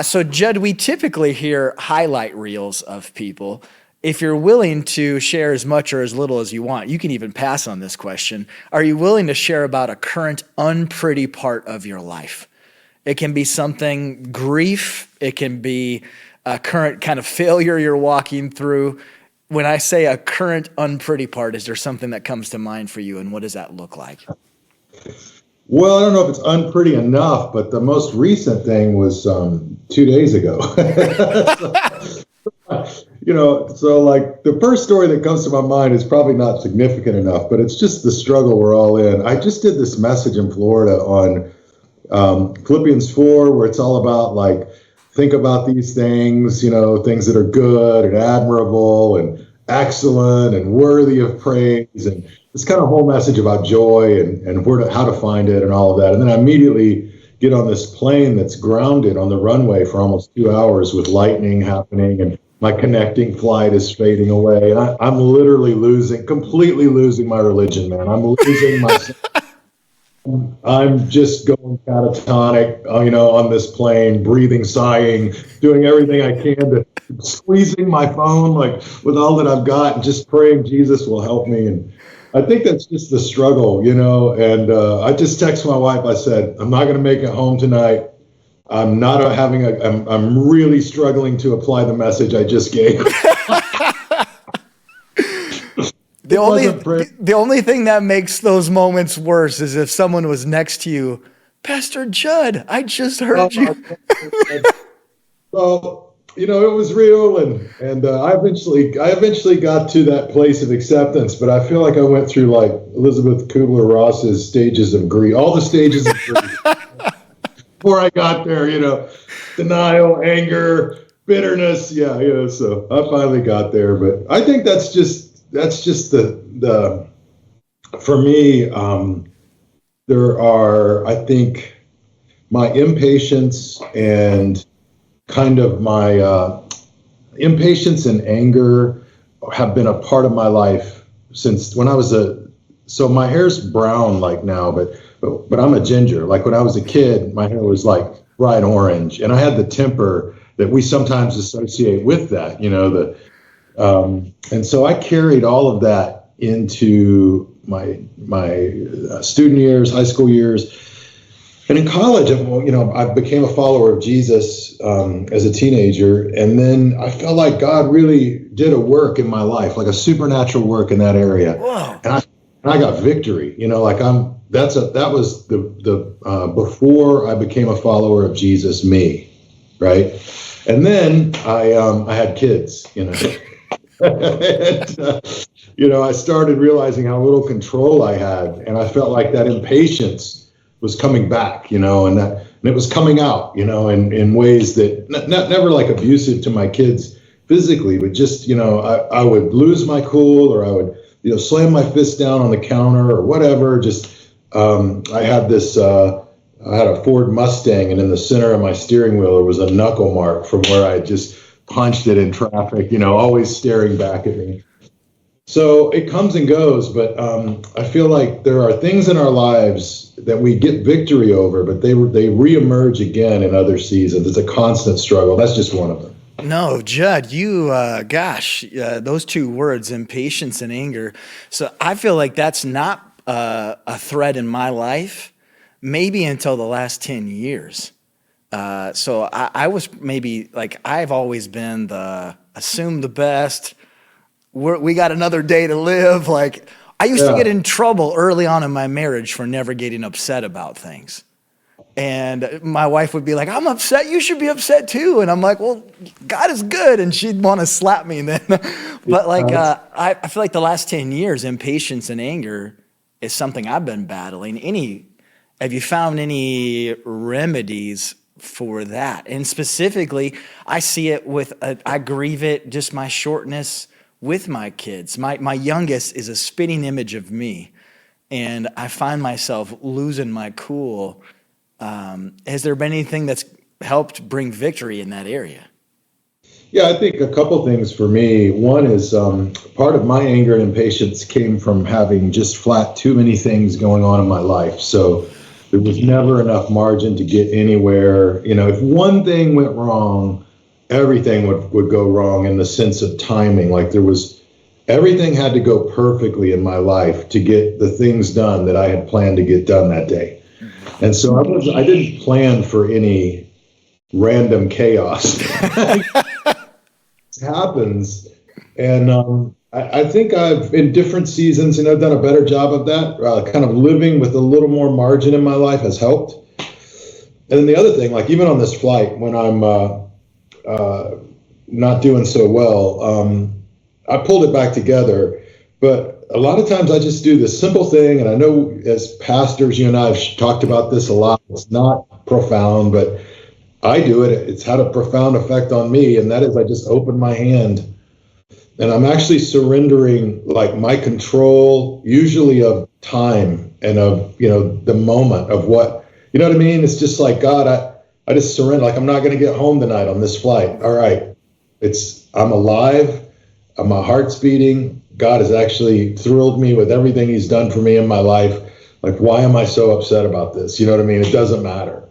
So, Judd, we typically hear highlight reels of people. If you're willing to share as much or as little as you want, you can even pass on this question. Are you willing to share about a current unpretty part of your life? It can be something grief. It can be a current kind of failure you're walking through. When I say a current unpretty part, is there something that comes to mind for you, and what does that look like? Well, I don't know if it's unpretty enough, but the most recent thing was 2 days ago. So like the first story that comes to my mind is probably not significant enough, but it's just the struggle we're all in. I just did this message in Florida on Philippians 4, where it's all about like, think about these things, things that are good and admirable and excellent and worthy of praise, and this kind of whole message about joy and where how to find it and all of that. And then I immediately get on this plane that's grounded on the runway for almost 2 hours with lightning happening, and my connecting flight is fading away. And I'm literally completely losing my religion, man. I'm losing myself. I'm just going catatonic, on this plane, breathing, sighing, doing everything I can to squeezing my phone, like with all that I've got, and just praying Jesus will help me. And I think that's just the struggle, and I just texted my wife. I said, I'm not going to make it home tonight. I'm not I'm really struggling to apply the message I just gave. The only thing that makes those moments worse is if someone was next to you, Pastor Judd, I just heard you. So, it was real, and I eventually got to that place of acceptance, but I feel like I went through like Elizabeth Kubler-Ross's stages of grief, all the stages of grief before I got there, denial, anger, bitterness. So I finally got there, but I think that's just the for me, there are, I think, my impatience and kind of my impatience and anger have been a part of my life since when I was so my hair's brown like now, but I'm a ginger. Like when I was a kid, my hair was like bright orange, and I had the temper that we sometimes associate with that, and so I carried all of that into my student years, high school years. And in college, I became a follower of Jesus as a teenager. And then I felt like God really did a work in my life, like a supernatural work in that area. Whoa. And I got victory, that was the before I became a follower of Jesus, me. Right. And then I had kids, and, I started realizing how little control I had, and I felt like that impatience was coming back, and it was coming out, in ways that never like abusive to my kids physically, but just, I would lose my cool, or I would, slam my fist down on the counter or whatever. Just, I had a Ford Mustang, and in the center of my steering wheel, there was a knuckle mark from where I just punched it in traffic, always staring back at me. So it comes and goes, but I feel like there are things in our lives that we get victory over, but they reemerge again in other seasons. It's a constant struggle. That's just one of them. No, Judd, you, those two words, impatience and anger. So I feel like that's not a thread in my life, maybe until the last 10 years. So I was maybe like, I've always been the assume the best. We got another day to live. Like I used to get in trouble early on in my marriage for never getting upset about things. And my wife would be like, I'm upset. You should be upset too. And I'm like, well, God is good. And she'd want to slap me then. But like, I feel like the last 10 years, impatience and anger is something I've been battling. Have you found any remedies for that? And specifically, I see it I grieve it, just my shortness with my kids. My youngest is a spitting image of me, and I find myself losing my cool. Has there been anything that's helped bring victory in that area? Yeah, I think a couple things for me. One is part of my anger and impatience came from having just flat too many things going on in my life. So There was never enough margin to get anywhere. You know, if one thing went wrong, everything would go wrong in the sense of timing. Like everything had to go perfectly in my life to get the things done that I had planned to get done that day. And so I didn't plan for any random chaos. It happens. And I think I've, in different seasons, done a better job of that. Kind of living with a little more margin in my life has helped. And then the other thing, like even on this flight, when I'm not doing so well, I pulled it back together. But a lot of times I just do this simple thing, and I know as pastors, you and I have talked about this a lot. It's not profound, but I do it. It's had a profound effect on me, and that is I just open my hand, and I'm actually surrendering like my control, usually of time and of, the moment of what, you know what I mean? It's just like, God, I just surrender. Like, I'm not going to get home tonight on this flight. All right. I'm alive. My heart's beating. God has actually thrilled me with everything he's done for me in my life. Like, why am I so upset about this? You know what I mean? It doesn't matter.